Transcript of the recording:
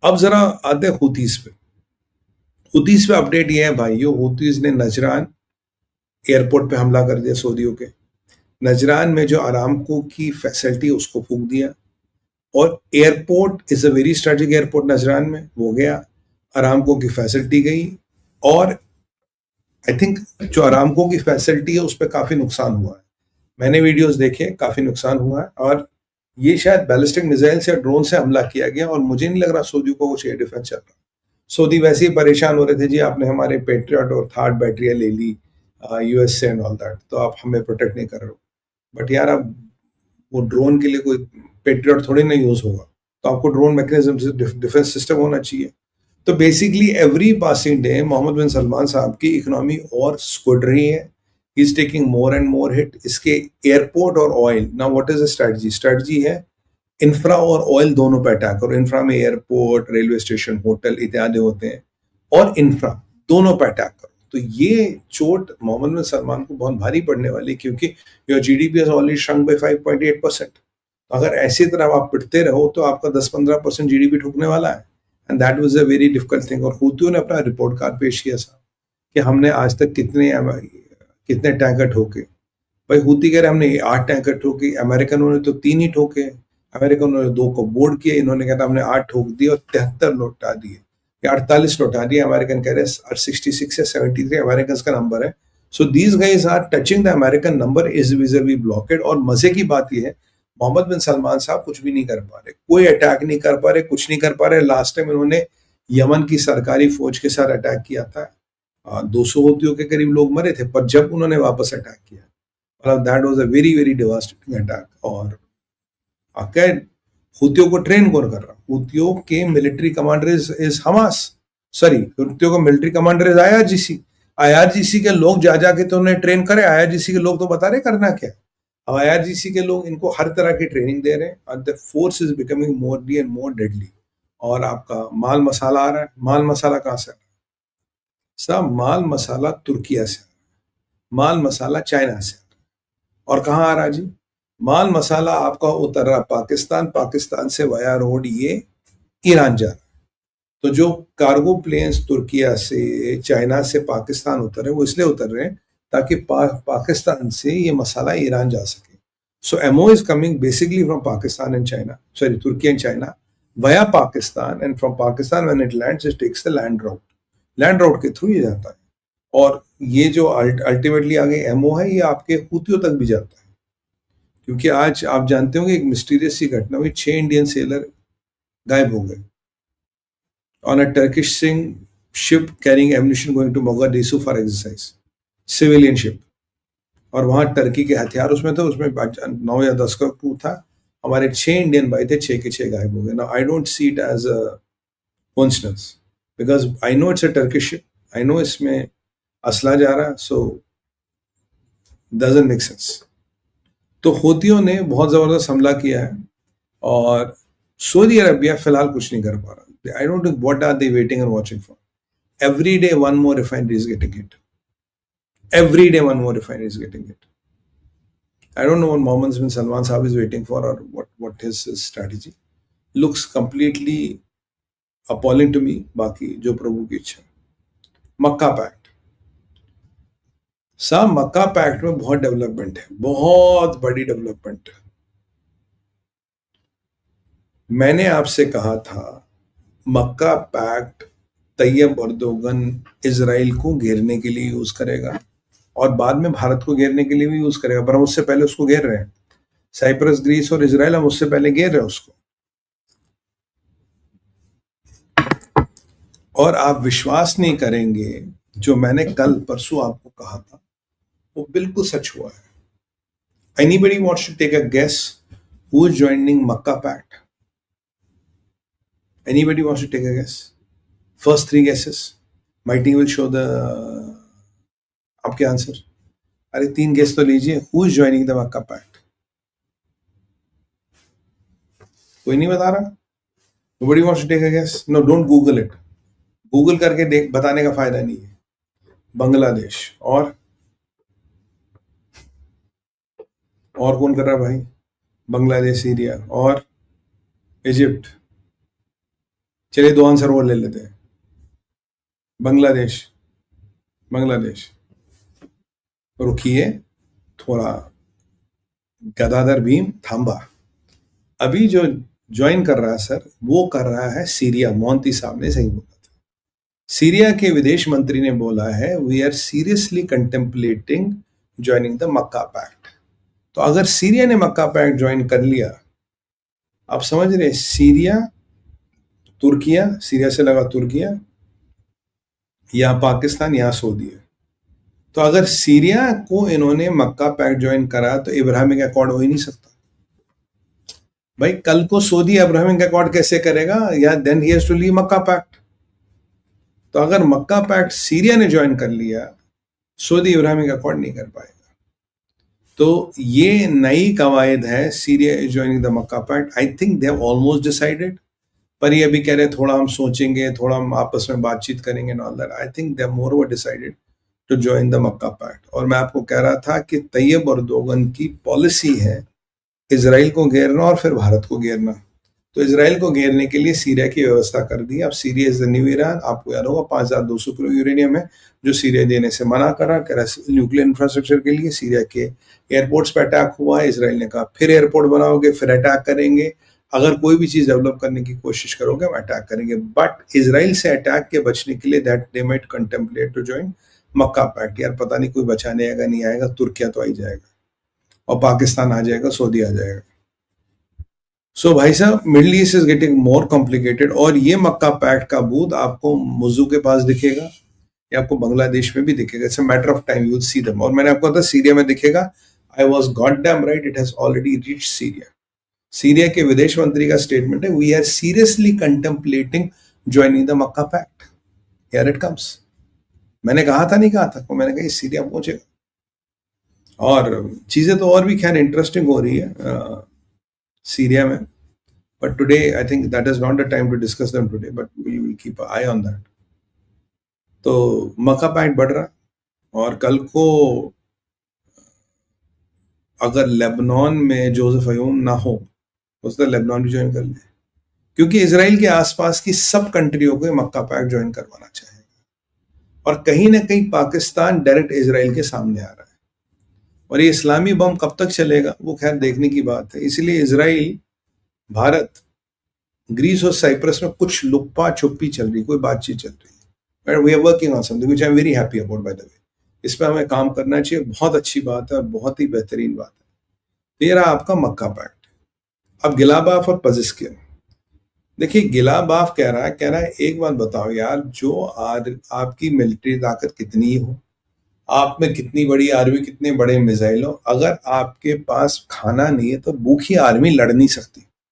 अब जरा आते हैं हुतीस पे। हुतीस पे अपडेट ये है भाइयों, हुतीस ने नजरान एयरपोर्ट पे हमला कर दिया सऊदियों के। नजरान में जो अरामको की फैसिलिटी उसको फूंक दिया, और airport is a very strategic airport Najran में, वो गया, अरामको की फैसिलिटी गई। और आई थिंक जो अरामको की फैसिलिटी है उस पर काफी नुकसान हुआ है। मैंने वीडियोस देखे, काफी नुकसान हुआ है। और ये शायद बैलिस्टिक मिसाइल से, ड्रोन से हमला किया गया, और मुझे नहीं लग रहा सऊदी को कुछ एयर डिफेंस चल रहा। सऊदी वैसे ही परेशान हो रहे थे, जी आपने हमारे पेट्रियट और थर्ड बैटरियां ले ली यूएस से एंड ऑल दैट, तो आप हमें प्रोटेक्ट नहीं कर रहे हो। बट यार, अब वो ड्रोन के लिए कोई पेट्रियट थोड़ी ना यूज होगा, तो आपको ड्रोन मैकेनिज्म से डिफेंस सिस्टम होना चाहिए। तो basically every passing day Mohammed bin Salman साहब की इकोनॉमी और सिकुड़ रही है। He is taking more and more hit. इसके एयरपोर्ट और oil, now what is the strategy? Strategy है इंफ्रा और ऑयल दोनों पे अटैक करो। इंफ्रा में एयरपोर्ट, रेलवे स्टेशन, होटल इत्यादि होते हैं, और इंफ्रा दोनों पे अटैक करो। तो ये चोट मोहम्मद बिन सलमान को बहुत भारी पड़ने वाली, क्योंकि your GDP has already shrunk by 5.8%। अगर ऐसी तरह आप पिटते रहो तो आपका 10-15% जीडीपी ठुकने वाला है। And that was a very difficult thing. और हूतियों ने अपना रिपोर्ट कार्ड पेश किया साहब, कि हमने आज तक कितने कितने टैंकर ठोके। भाई हूती कह रहे हमने 8 टैंकर ठोके, अमेरिकनों ने तो 3 ही ठोके। अमेरिकनों ने 2 को बोर्ड किया, इन्होंने कहा था हमने 8 ठोक दिए और 73 लौटा दिए, या 48 लौटा दिए। अमेरिकन कह रहे हैं, और 66 या 73 अमेरिकन का नंबर है। So these guys are touching the American number is विजर्वी ब्लॉकेड। और मजे की बात यह है, मोहम्मद बिन सलमान साहब कुछ भी नहीं कर पा रहे, कोई अटैक नहीं कर पा रहे, कुछ नहीं कर पा रहे। लास्ट टाइम इन्होंने यमन की सरकारी फौज के साथ अटैक किया था, 200 हूतियों के करीब लोग मरे थे, पर जब उन्होंने वापस अटैक किया, मतलब that was a very very devastating attack. और अगर हूतियों को ट्रेन कौन कर रहा? हूतियों के military commander is Hamas. Sorry, हूतियों का military commander is IRGC. IRGC के लोग जा जाके तो उन्हें ट्रेन करे। आईआरजीसी के लोग तो बता रहे करना क्या। अब आईआरजीसी के लोग इनको हर तरह की ट्रेनिंग दे रहे हैं, और the force is becoming more and more deadly. और आपका माल मसाला आ रहा है। माल मसाला कहाँ से आ रहा है? सब माल मसाला तुर्किया से आ रहा है, माल मसाला चाइना से आ रहा है। और कहाँ आ रहा है जी? माल मसाला आपका उतर रहा पाकिस्तान, पाकिस्तान से वाया रोड ये ईरान जा रहा है। तो जो कार्गो प्लेन्स तुर्किया से, चाइना से पाकिस्तान उतर रहे हैं, वो इसलिए उतर रहे हैं ताकि पाकिस्तान से ये मसाला ईरान जा सके। So MO is coming basically from Pakistan and China, sorry Turkey and China, via Pakistan, and from Pakistan when it lands it takes the land route के थ्रू ये जाता है। और ये जो अल्टीमेटली आगे एमओ है, ये आपके हूतियों तक भी जाता है। क्योंकि आज आप जानते होंगे एक मिस्टीरियस सी घटना हुई, 6 इंडियन सेलर गायब हो गए on a Turkish ship carrying ammunition going to Mogadishu for exercise, civilian ship. और वहां टर्की के हथियार उसमें थे, उसमें 9 या 10 का क्रू था। हमारे 6 इंडियन भाई थे, 6 के 6 गायब हो गए। Now I don't see it as a coincidence, because I know it's a Turkish ship, I know इसमें असला जा रहा है, सो डजंट मेक सेंस। तो हूतियों ने बहुत जबरदस्त हमला किया है, और सऊदी अरबिया फिलहाल कुछ नहीं कर पा रहा। I don't know what are they waiting and watching for. Every day one more refinery is getting hit, every day one more refinery is getting hit. I don't know what Mohammed bin Salman साहब is waiting for, और what his strategy. Looks completely appalling to me. बाकी जो प्रभु की इच्छा। मक्का pact साहब, मक्का pact में बहुत development है, बहुत बड़ी डेवलपमेंट है। मैंने आपसे कहा था मक्का पैक्ट तैयब अर्दोगन इसराइल को घेरने के लिए यूज करेगा, और बाद में भारत को घेरने के लिए भी यूज करेगा, पर हम उससे पहले उसको घेर रहे हैं। साइप्रस, ग्रीस और इसराइल, हम उससे पहले घेर रहे हैं उसको। और आप विश्वास नहीं करेंगे, जो मैंने कल परसों आपको कहा था वो बिल्कुल सच हुआ है। Anybody wants to take a guess who is joining Makkah pact? Anybody wants to take a guess? First 3 guesses. My team will show the आपके आंसर। अरे 3 गेस तो लीजिए। Who is joining the Makkah pact? कोई नहीं बता रहा? Nobody wants to take a guess? No, don't Google it. Google करके देख, बताने का फायदा नहीं है। बांग्लादेश। और कौन कर रहा है भाई? बांग्लादेश, सीरिया और इजिप्ट। चलिए दो आंसर और ले लेते हैं। बांग्लादेश। बांग्लादेश। रुकिए थोड़ा, गदाधर भीम थांबा। अभी जो ज्वाइन कर रहा है सर, वो कर रहा है सीरिया। मोंती साहब ने सही बोला था। सीरिया के विदेश मंत्री ने बोला है we are seriously contemplating joining the Makkah pact. तो अगर सीरिया ने मक्का पैक्ट ज्वाइन कर लिया, आप समझ रहे, सीरिया, तुर्किया, सीरिया से लगा तुर्किया, या पाकिस्तान, या सऊदी है। तो अगर सीरिया को इन्होंने मक्का पैक्ट ज्वाइन करा तो इब्राहिमिक अकॉर्ड हो ही नहीं सकता भाई। कल को सऊदी इब्राहिमिक अकॉर्ड कैसे करेगा, या then he has to leave Makkah pact. तो अगर मक्का पैक्ट सीरिया ने ज्वाइन कर लिया, सऊदी इब्राहिमिक अकॉर्ड नहीं कर पाएगा। तो ये नई कवायद है, Syria is joining the Makkah pact. I think they have almost decided, पर ये अभी कह रहे थोड़ा हम सोचेंगे, थोड़ा हम आपस में बातचीत करेंगे and all that. I think they have moreover decided to join the Makkah pact. और मैं आपको कह रहा था कि तैयब अर्दोगन की पॉलिसी है इजराइल को घेरना और फिर भारत को घेरना। तो इजराइल को घेरने के लिए सीरिया की व्यवस्था कर दी। अब Syria is the new Iran. आपको याद होगा 5200 किलो यूरेनियम है जो सीरिया देने से मना करा, कह रहा न्यूक्लियर इंफ्रास्ट्रक्चर के लिए। सीरिया के एयरपोर्ट्स पे अटैक हुआ है, इसराइल ने कहा फिर एयरपोर्ट बनाओगे, फिर अटैक करेंगे, अगर कोई भी चीज डेवलप करने की कोशिश करोगे हम अटैक करेंगे। बट इजराइल से अटैक के बचने के लिए that they might contemplate to join Makkah pact. यार पता नहीं कोई बचाने आएगा नहीं आएगा, तुर्किया तो आ ही जाएगा और पाकिस्तान आ जाएगा, सऊदी आ जाएगा। सो भाई साहब, middle east is getting more complicated. और ये मक्का पैक्ट का बूथ आपको मुज्जू के पास दिखेगा, या आपको बांग्लादेश में भी दिखेगा। It's a matter of time, you will see them. और मैंने आपको कहा था सीरिया में दिखेगा, I was goddamn right, it has already reached Syria. Syria के विदेश मंत्री का स्टेटमेंट है we are seriously contemplating joining the Makkah pact. Here it comes. मैंने कहा था, नहीं कहा था, मैंने कहा सीरिया पहुंचेगा। और चीजें तो और भी खैर इंटरेस्टिंग हो रही है सीरिया में, but today I think that is not the time to discuss them today, but we will keep a eye on that. तो मक्का पैक्ट बढ़ रहा, और कल को अगर लेबनान में जोसेफ अयून ना हो, उसने लेबनान भी ज्वाइन कर ले, क्योंकि इसराइल के आसपास की सब कंट्रियों को मक्का पैक्ट ज्वाइन करवाना चाहेगा। और कहीं ना कहीं पाकिस्तान डायरेक्ट इसराइल के सामने आ रहा है, और ये इस्लामी बम कब तक चलेगा वो खैर देखने की बात है। इसलिए इसराइल, भारत, ग्रीस और साइप्रस में कुछ लुप्पा छुप्पी चल रही, कोई बातचीत चल रही है। We are working on something which I am very happy about by the way. इस पर हमें काम करना चाहिए, बहुत अच्छी बात है और बहुत ही बेहतरीन बात है। ये रहा आपका मक्का पैक्ट। अब गिलाबाफ और पजिस्कियन। देखिए गिलाबाफ कह रहा है एक बात बताओ यार, जो आपकी मिलिट्री ताकत कितनी ही हो, आप में कितनी बड़ी आर्मी, कितने बड़े मिसाइल हो, अगर आपके पास खाना नहीं है तो भूखी आर्मी लड़ नहीं सकती।